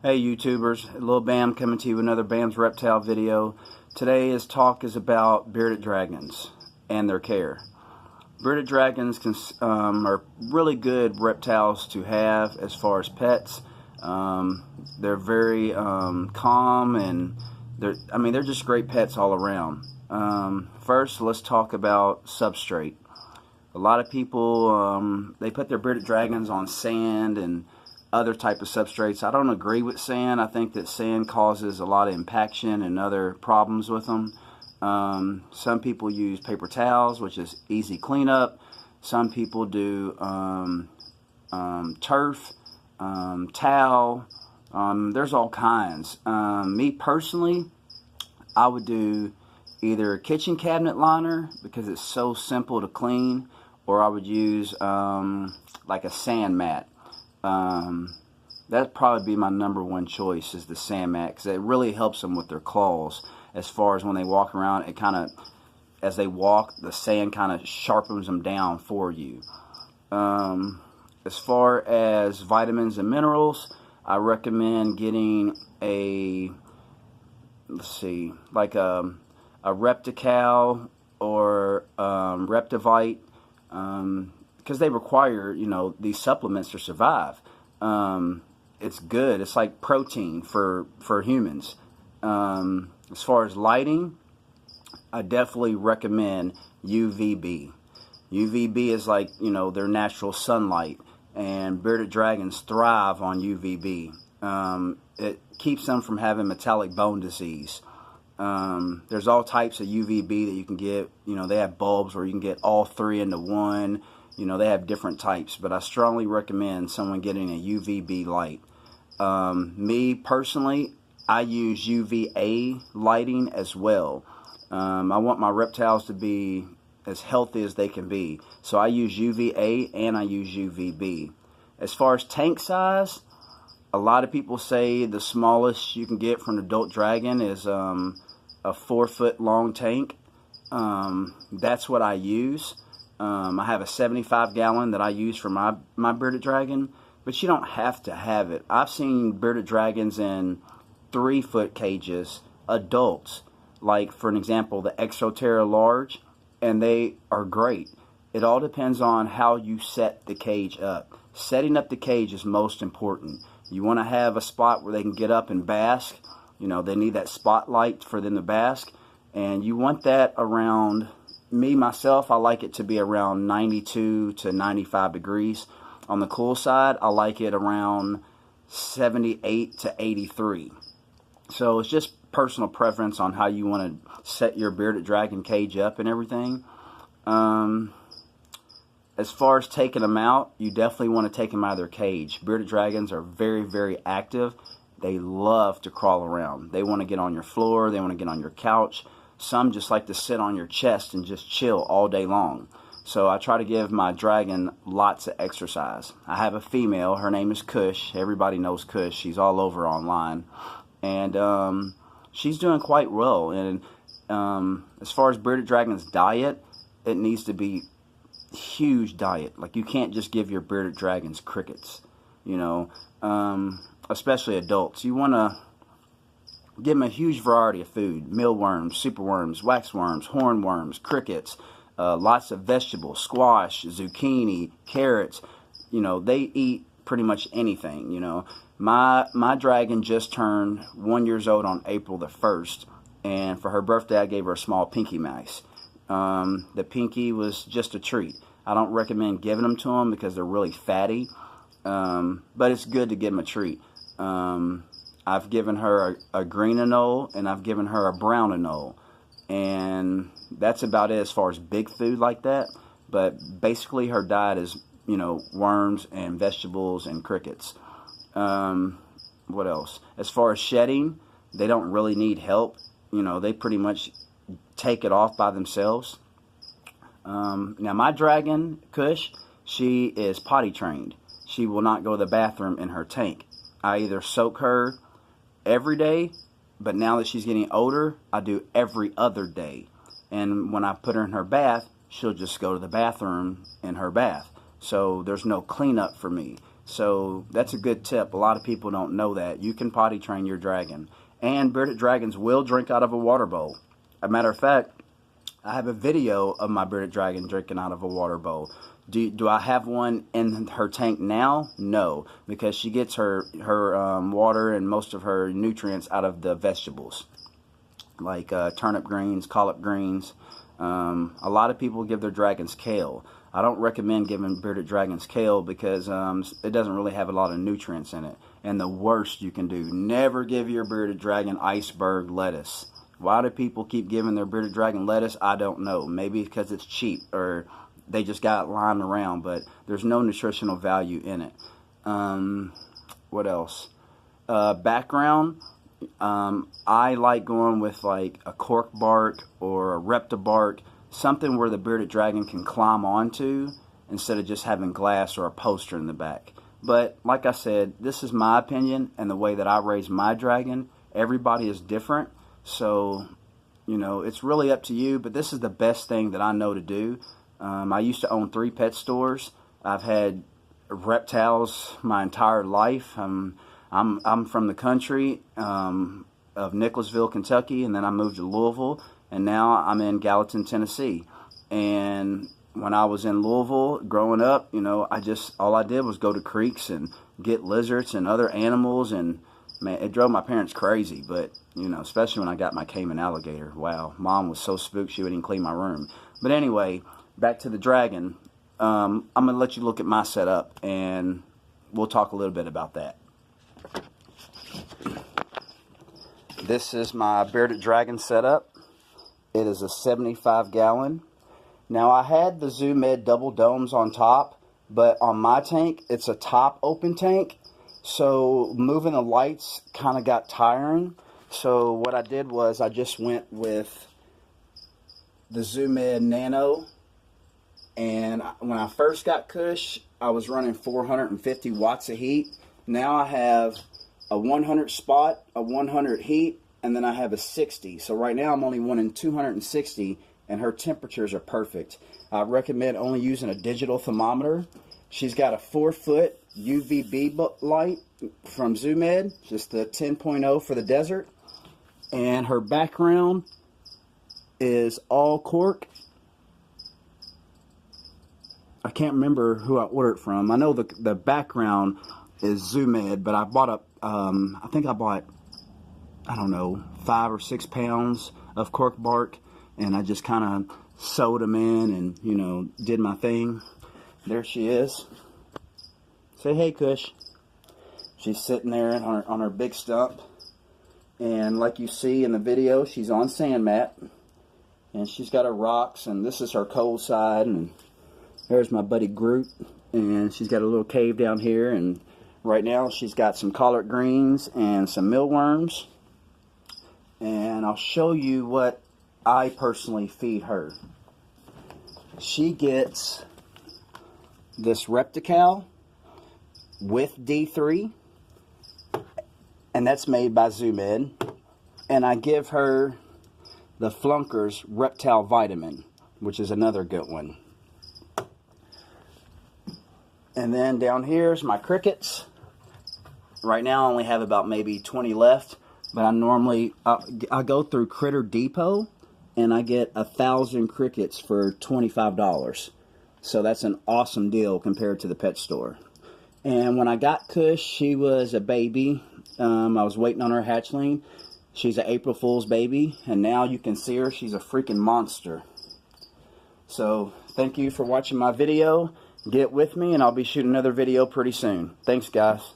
Hey YouTubers, Lil Bam coming to you with another Bam's Reptile video. Today's talk is about bearded dragons and their care. Bearded dragons are really good reptiles to have as far as pets. They're very calm, and they're just great pets all around. First, let's talk about substrate. A lot of people they put their bearded dragons on sand and other type of substrates. I don't agree with sand. I think that sand causes a lot of impaction and other problems with them. Some people use paper towels, which is easy cleanup. Some people do turf, towel. There's all kinds. Me personally, I would do either a kitchen cabinet liner because it's so simple to clean, or I would use like a sand mat. That'd probably be my number one choice, is the sand mat, because it really helps them with their claws. As far as when they walk around, it kind of, as they walk, the sand kind of sharpens them down for you. As far as vitamins and minerals, I recommend getting a, like a Reptical or Reptivite, because they require, these supplements to survive. It's good. It's like protein for humans. As far as lighting, I definitely recommend UVB. UVB is like, their natural sunlight, and bearded dragons thrive on UVB. It keeps them from having metallic bone disease. There's all types of UVB that you can get. They have bulbs where you can get all three into one. They have different types, but I strongly recommend someone getting a UVB light. Me personally, I use UVA lighting as well. I want my reptiles to be as healthy as they can be, so I use UVA and I use UVB. As far as tank size, a lot of people say the smallest you can get from an adult dragon is a 4-foot long tank. That's what I use. I have a 75-gallon that I use for my bearded dragon, but you don't have to have it. I've seen bearded dragons in 3-foot cages, adults, like for an example the Exoterra large, and they are great. It all depends on how you set the cage up. Setting up the cage is most important. You want to have a spot where they can get up and bask. They need that spotlight for them to bask, and you want that around, me myself, I like it to be around 92 to 95 degrees. On the cool side, I like it around 78 to 83. So it's just personal preference on how you want to set your bearded dragon cage up and everything. As far as taking them out, you definitely want to take them out of their cage. Bearded dragons are very, very active. They love to crawl around. They want to get on your floor. They want to get on your couch. Some just like to sit on your chest and just chill all day long. So I try to give my dragon lots of exercise. I have a female. Her name is Kush. Everybody knows Kush. She's all over online. And she's doing quite well. And as far as bearded dragon's diet, it needs to be huge diet. Like, you can't just give your bearded dragons crickets, especially adults. You want to give them a huge variety of food: mealworms, superworms, waxworms, hornworms, crickets, lots of vegetables, squash, zucchini, carrots. They eat pretty much anything. My dragon just turned 1 year old on April the 1st, and for her birthday I gave her a small pinky mouse. The pinky was just a treat. I don't recommend giving them to them because they're really fatty, but it's good to give them a treat. I've given her a green anole, and I've given her a brown anole, and that's about it as far as big food like that. But basically her diet is, worms and vegetables and crickets. What else? As far as shedding, they don't really need help. They pretty much take it off by themselves. Now my dragon, Kush, she is potty trained. She will not go to the bathroom in her tank. I either soak her every day, but now that she's getting older, I do every other day. And when I put her in her bath, she'll just go to the bathroom in her bath. So there's no cleanup for me. So that's a good tip. A lot of people don't know that. You can potty train your dragon. And bearded dragons will drink out of a water bowl. As a matter of fact, I have a video of my bearded dragon drinking out of a water bowl. Do I have one in her tank now? No, because she gets her water and most of her nutrients out of the vegetables, like turnip greens, collard greens. A lot of people give their dragons kale. I don't recommend giving bearded dragons kale because it doesn't really have a lot of nutrients in it. And the worst you can do, never give your bearded dragon iceberg lettuce. Why do people keep giving their bearded dragon lettuce? I don't know. Maybe because it's cheap or they just got it lying around, but there's no nutritional value in it. What else? Background. I like going with like a cork bark or a reptibark, something where the bearded dragon can climb onto instead of just having glass or a poster in the back. But like I said, this is my opinion and the way that I raise my dragon. Everybody is different, so you know, it's really up to you, but this is the best thing that I know to do. I used to own 3 pet stores. I've had reptiles my entire life. I'm from the country of Nicholasville, Kentucky, and then I moved to Louisville, and now I'm in Gallatin, Tennessee. And when I was in Louisville growing up, you know, all I did was go to creeks and get lizards and other animals, and man, it drove my parents crazy. But you know, especially when I got my Cayman alligator. Wow, Mom was so spooked she wouldn't even clean my room. But anyway, back to the dragon. I'm gonna let you look at my setup, and we'll talk a little bit about that. This is my bearded dragon setup. It is a 75 gallon. Now I had the Zoo Med double domes on top, but on my tank it's a top open tank, so moving the lights kind of got tiring. So what I did was I just went with the Zoo Med Nano, and when I first got Kush I was running 450 watts of heat. Now I have a 100 spot, a 100 heat, and then I have a 60. So right now I'm only running 260, and her temperatures are perfect. I recommend only using a digital thermometer. She's got a 4-foot UVB light from Zoo Med, just the 10.0 for the desert. And her background is all cork. I can't remember who I ordered from. I know the background is Zoo Med, but I bought I think I bought, I don't know, 5 or 6 pounds of cork bark, and I just kind of sewed them in and, you know, did my thing. There she is. Say hey, Kush. She's sitting there on her big stump, and like you see in the video, she's on sand mat, and she's got her rocks, and this is her cold side, and there's my buddy Groot, and she's got a little cave down here, and right now she's got some collard greens and some mealworms, and I'll show you what I personally feed her. She gets this Reptiles with D3, and that's made by Zoo Med, and I give her the Flunkers Reptile Vitamin, which is another good one. And then down here's my crickets. Right now I only have about maybe 20 left, but I normally I go through Critter Depot and I get 1,000 crickets for $25. So that's an awesome deal compared to the pet store. And when I got Kush, she was a baby. I was waiting on her hatchling. She's an April Fool's baby, and now you can see her. She's a freaking monster. So thank you for watching my video. Get with me, and I'll be shooting another video pretty soon. Thanks, guys.